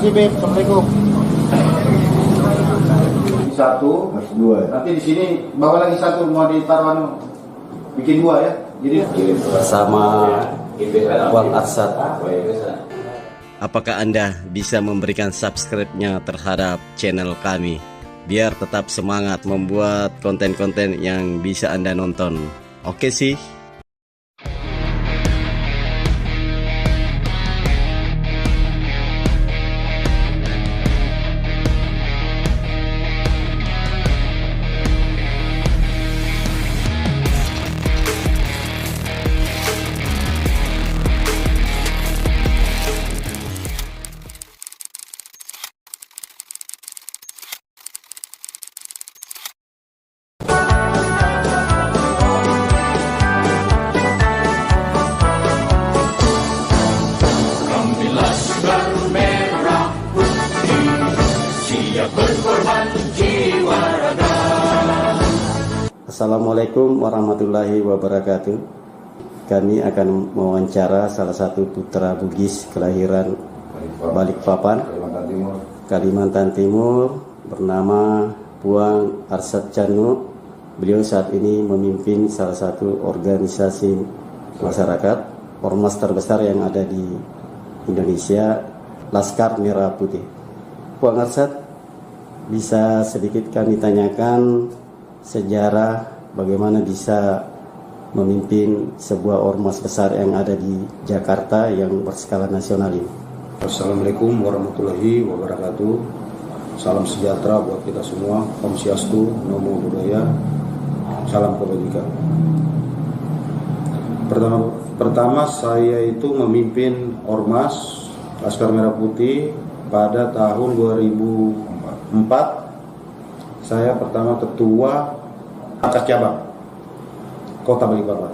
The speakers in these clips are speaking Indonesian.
kasih, Beb. Assalamualaikum. Satu, dua. Nanti di sini bawa lagi satu, mau ditaruh anu. Bikin dua ya. Jadi bersama Bang Arsad. Apakah Anda bisa memberikan subscribe-nya terhadap channel kami biar tetap semangat membuat konten-konten yang bisa Anda nonton? Oke sih. Assalamualaikum warahmatullahi wabarakatuh. Kami akan mewawancara salah satu putra Bugis kelahiran Balikpapan, Kalimantan Timur, bernama Puang Arsad Canu. Beliau saat ini memimpin salah satu organisasi masyarakat, ormas terbesar yang ada di Indonesia, Laskar Merah Putih. Puang Arsad, bisa sedikit kami tanyakan sejarah bagaimana bisa memimpin sebuah ormas besar yang ada di Jakarta yang berskala nasional ini. Assalamualaikum warahmatullahi wabarakatuh. Salam sejahtera buat kita semua. Om Swastiastu, Namo Buddhaya, salam kebajikan. Pertama saya itu memimpin ormas Laskar Merah Putih pada tahun 2004. Saya pertama ketua angkat cabang Kota Balikpapan.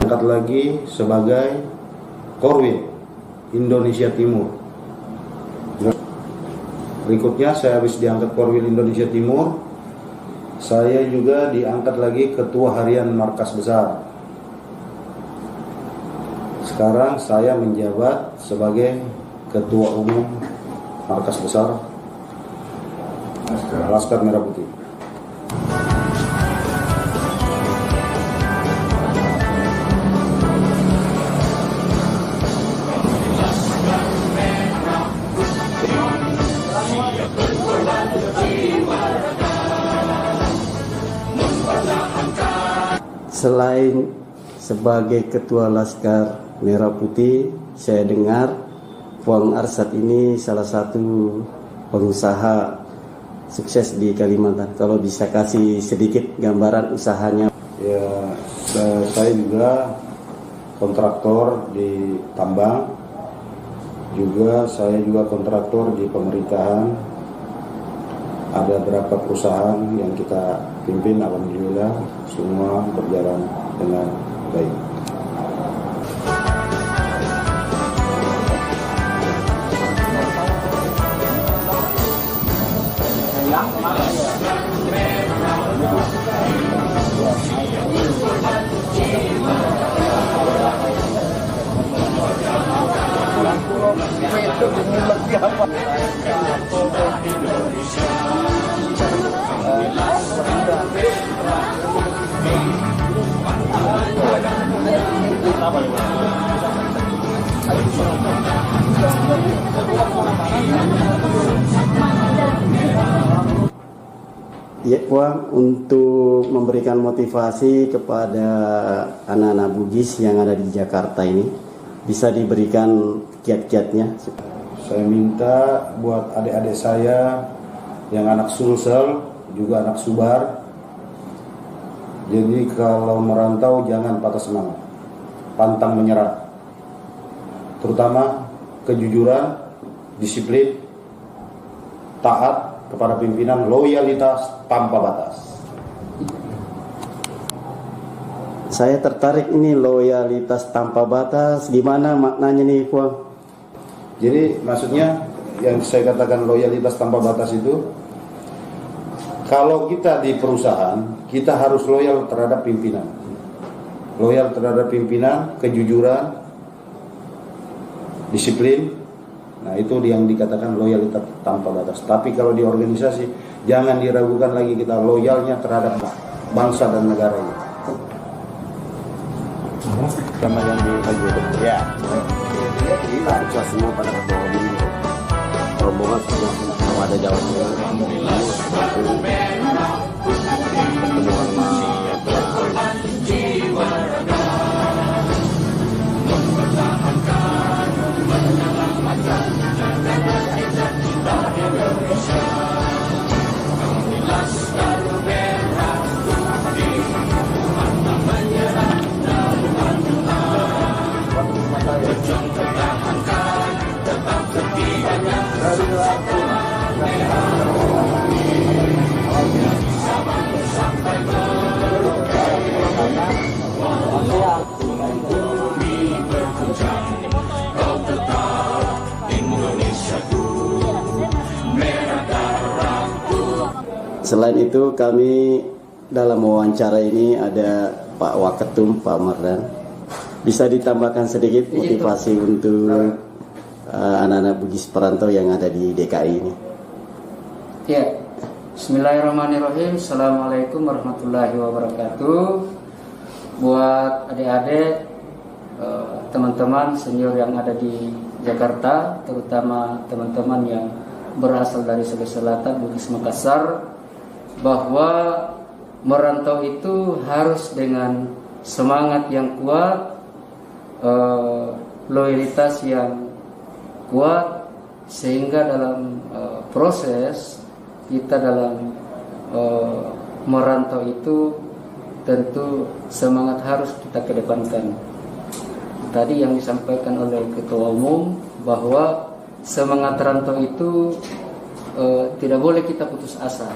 Angkat lagi sebagai Korwil Indonesia Timur. Berikutnya saya habis diangkat Korwil Indonesia Timur, saya juga diangkat lagi ketua harian markas besar. Sekarang saya menjabat sebagai ketua umum markas besar Laskar Merah Putih. Selain sebagai ketua Laskar Merah Putih, saya dengar Puang Arsad ini salah satu pengusaha sukses di Kalimantan. Kalau bisa kasih sedikit gambaran usahanya. Ya, saya juga kontraktor di tambang, saya juga kontraktor di pemerintahan. Ada beberapa perusahaan yang kita pimpin, alhamdulillah semua berjalan dengan baik. Ya, Puang, untuk memberikan motivasi kepada anak-anak Bugis yang ada di Jakarta ini, bisa diberikan kiat-kiatnya. Saya minta buat adik-adik saya yang anak Sulsel, juga anak Subar. Jadi kalau merantau jangan patah semangat, pantang menyerah. Terutama kejujuran, disiplin, taat kepada pimpinan, loyalitas tanpa batas. Saya tertarik ini loyalitas tanpa batas. Gimana maknanya nih, Puang? Jadi maksudnya yang saya katakan loyalitas tanpa batas itu, kalau kita di perusahaan, kita harus loyal terhadap pimpinan. Loyal terhadap pimpinan, kejujuran, disiplin, Nah itu yang dikatakan loyalitas tanpa batas. Tapi kalau di organisasi jangan diragukan lagi kita loyalnya terhadap bangsa dan negara ini. Sama yang di ya. Kita semua pada ketua umum rombongan semua ada Jawa Tengah. Selain itu kami dalam wawancara ini ada Pak Waketum, Pak Mardan. Bisa ditambahkan sedikit motivasi untuk anak-anak Bugis perantau yang ada di DKI ini? Ya, Bismillahirrahmanirrahim. Assalamualaikum warahmatullahi wabarakatuh. Buat adik-adik, teman-teman senior yang ada di Jakarta, terutama teman-teman yang berasal dari Sulawesi Selatan, Bugis Makassar, bahwa merantau itu harus dengan semangat yang kuat, loyalitas yang kuat, sehingga dalam proses kita dalam merantau itu tentu semangat harus kita kedepankan. Tadi yang disampaikan oleh Ketua Umum bahwa semangat rantau itu tidak boleh kita putus asa.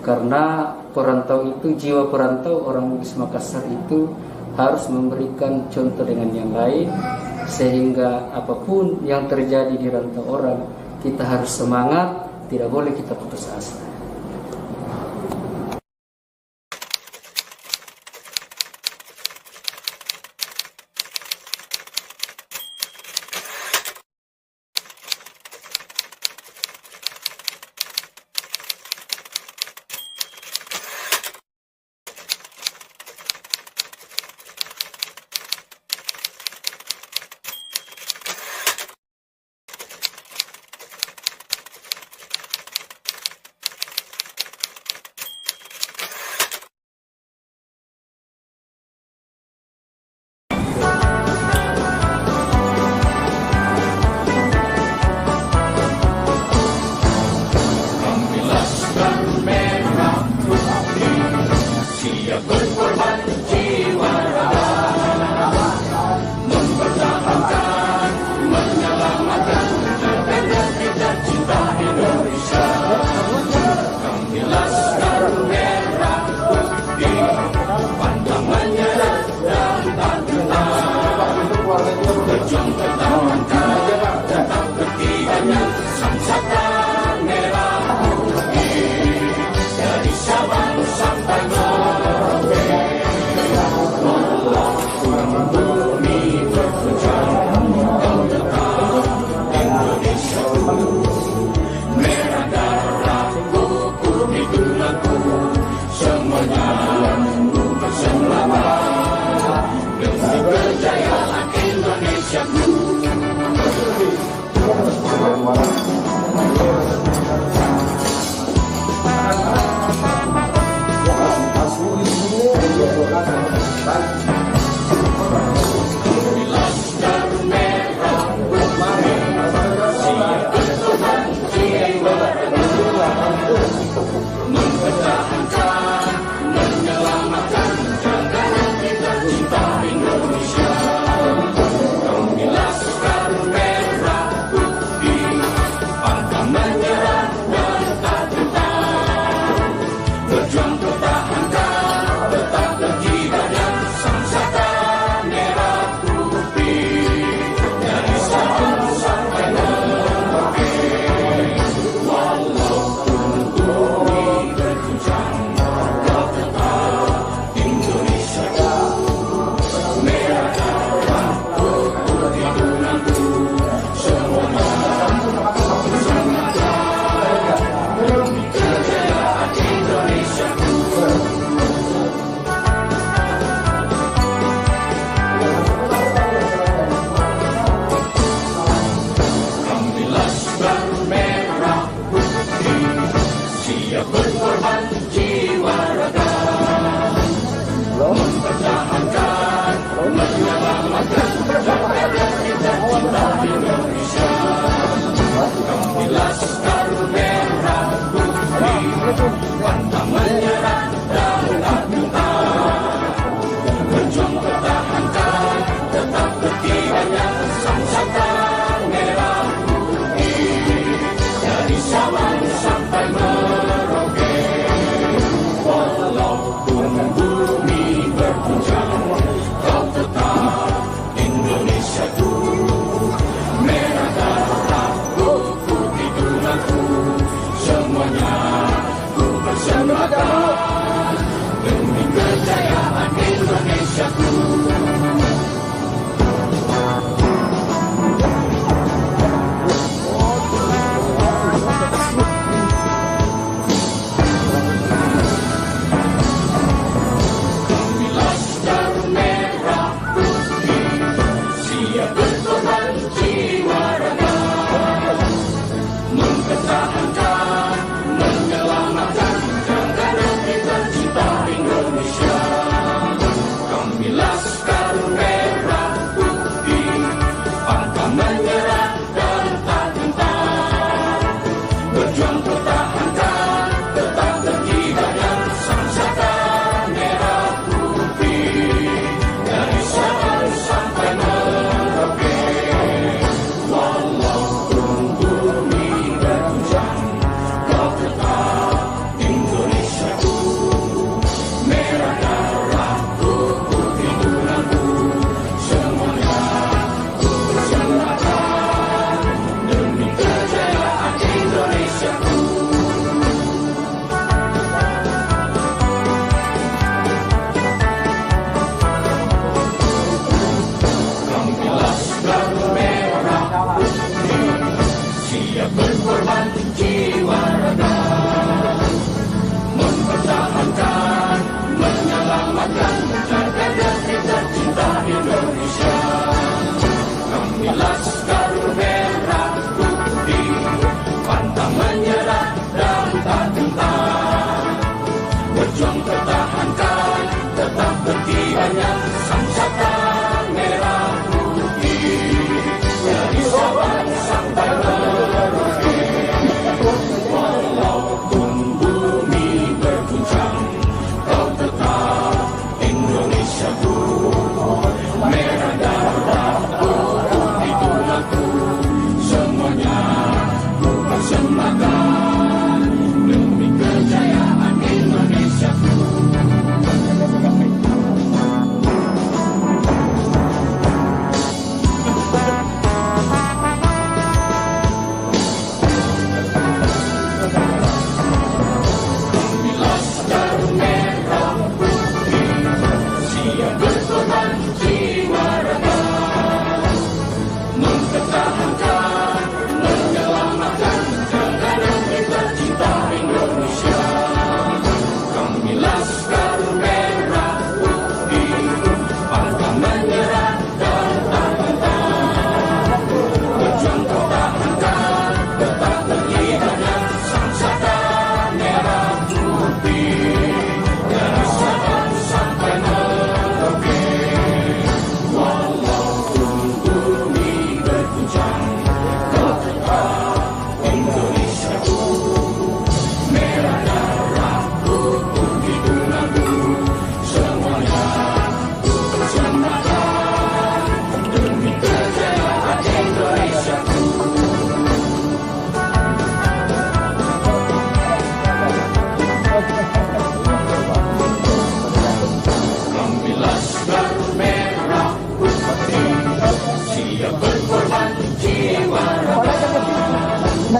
Karena perantau itu, jiwa perantau orang Bugis Makassar itu harus memberikan contoh dengan yang lain, sehingga apapun yang terjadi di rantau orang, kita harus semangat, tidak boleh kita putus asa.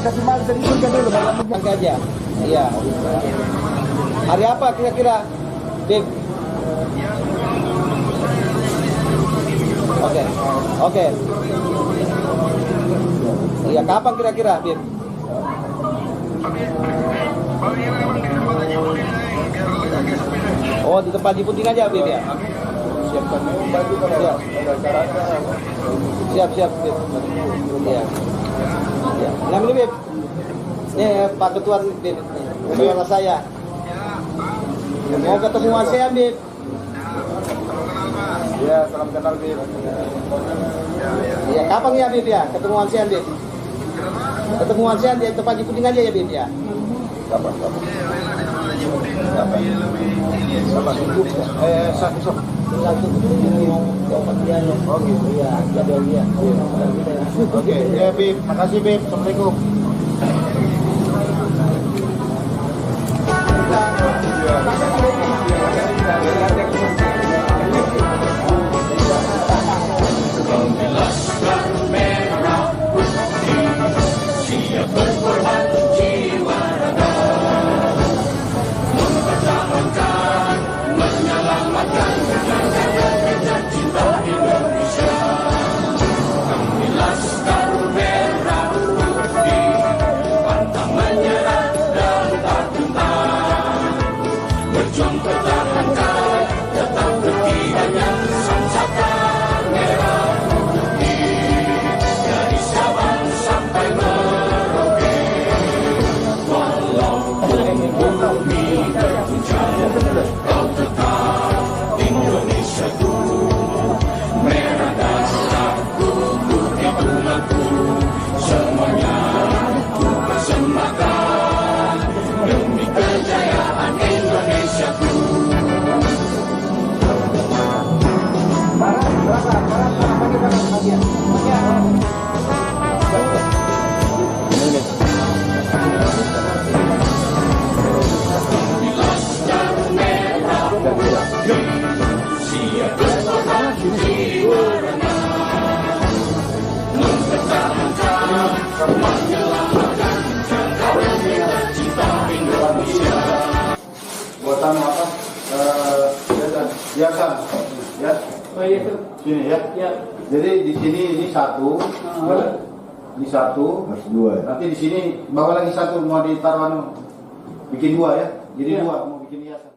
Kasih malu tadi surga dulu, baru aja. Iya. Hari apa kira-kira, Bib? Oke. Iya, kapan kira-kira, Bib? Oh, di tempat di puting aja, Bib ya? Siap, Bib. Iya. Nah, ini Bib. Ini Pak Ketua Bib. Saudara saya. Mau ketemu ASEAN, Bib. Ya, salam kenal, Bib. Ya, kapan ya, Bib ya? Ketemu ASEAN, Bib. Ketemu ASEAN di tempat Puding aja ya, Bib ya. Kapan? Satu. Oh gitu. Iya, jadwal dia. Oke, ya Bib. Makasih Bib. Assalamualaikum. Buatan apa? Hiasan, ya. Oh iya tuh. Sini ya. Ya. Jadi di sini ini satu, ini satu, Harus dua. nanti di sini bawa lagi satu mau ditaruh bikin dua ya. Jadi Iya. dua mau bikin hiasan.